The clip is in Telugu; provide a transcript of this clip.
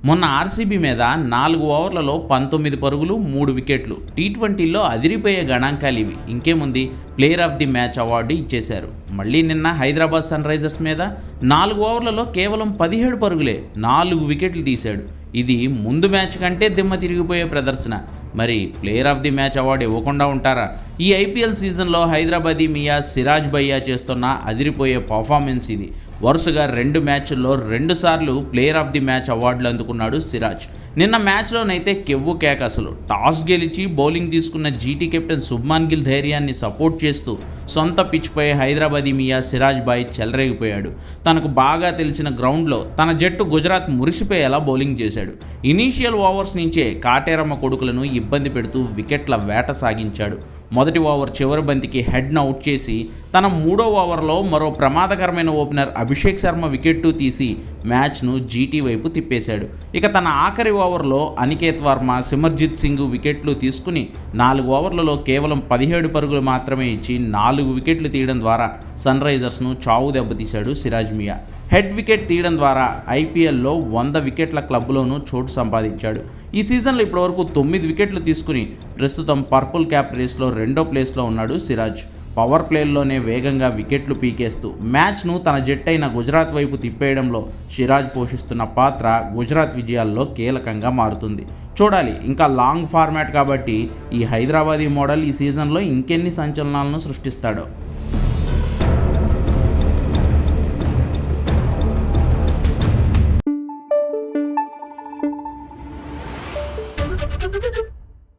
మొన్న ఆర్సీబీ మీద 4 ఓవర్లలో 19 పరుగులు 3 వికెట్లు. టీ20లో అదిరిపోయే గణాంకాలు ఇవి. ఇంకేముంది, player of the match award ఇచ్చేశారు. మళ్ళీ నిన్న హైదరాబాద్ సన్ రైజర్స్ మీద 4 ఓవర్లలో కేవలం 17 పరుగులే, 4 వికెట్లు తీశాడు. ఇది ముందు మ్యాచ్ కంటే దిమ్మ తిరిగిపోయే ప్రదర్శన. మరి player of the match award ఇవ్వకుండా ఉంటారా? ఈ ఐపీఎల్ సీజన్లో హైదరాబాదీ మియా సిరాజ్ భయ్యా చేస్తున్న అదిరిపోయే పర్ఫార్మెన్స్ ఇది. వరుసగా 2 మ్యాచ్ల్లో 2 సార్లు ప్లేయర్ ఆఫ్ ది మ్యాచ్ అవార్డులు అందుకున్నాడు సిరాజ్. నిన్న మ్యాచ్లోనైతే కెవ్వు కేక. అసలు టాస్ గెలిచి బౌలింగ్ తీసుకున్న జీటీ కెప్టెన్ శుభ్మాన్ గిల్ ధైర్యాన్ని సపోర్ట్ చేస్తూ సొంత పిచ్పై హైదరాబాదీ మియా సిరాజ్ భాయ్ చెలరేగిపోయాడు. తనకు బాగా తెలిసిన గ్రౌండ్లో తన జట్టు గుజరాత్ మురిసిపోయేలా బౌలింగ్ చేశాడు. ఇనీషియల్ ఓవర్స్ నుంచే కాటేరమ్మ కొడుకులను ఇబ్బంది పెడుతూ వికెట్ల వేట సాగించాడు. మొదటి ఓవర్ చివరి బంతికి హెడ్ను అవుట్ చేసి తన 3వ ఓవర్లో మరో ప్రమాదకరమైన ఓపెనర్ అభిషేక్ శర్మ వికెట్టు తీసి మ్యాచ్ను జీటీ వైపు తిప్పేశాడు. ఇక తన ఆఖరి ఓవర్లో అనికేత్ వర్మ, సిమర్జిత్ సింగ్ వికెట్లు తీసుకుని 4 ఓవర్లలో కేవలం 17 పరుగులు మాత్రమే ఇచ్చి 4 వికెట్లు తీయడం ద్వారా సన్ రైజర్స్ను చావు దెబ్బతీశాడు సిరాజ్ మియా. హెడ్ వికెట్ తీయడం ద్వారా ఐపీఎల్లో 100 వికెట్ల క్లబ్లోనూ చోటు సంపాదించాడు. ఈ సీజన్లో ఇప్పటివరకు 9 వికెట్లు తీసుకుని ప్రస్తుతం పర్పుల్ క్యాప్ రేస్లో 2వ ప్లేస్లో ఉన్నాడు సిరాజ్. పవర్ ప్లేల్లోనే వేగంగా వికెట్లు పీకేస్తూ మ్యాచ్ను తన జట్టైన గుజరాత్ వైపు తిప్పేయడంలో సిరాజ్ పోషిస్తున్న పాత్ర గుజరాత్ విజయాల్లో కీలకంగా మారుతుంది. చూడాలి, ఇంకా లాంగ్ ఫార్మాట్ కాబట్టి ఈ హైదరాబాదీ మోడల్ ఈ సీజన్లో ఇంకెన్ని సంచలనాలను సృష్టిస్తాడో.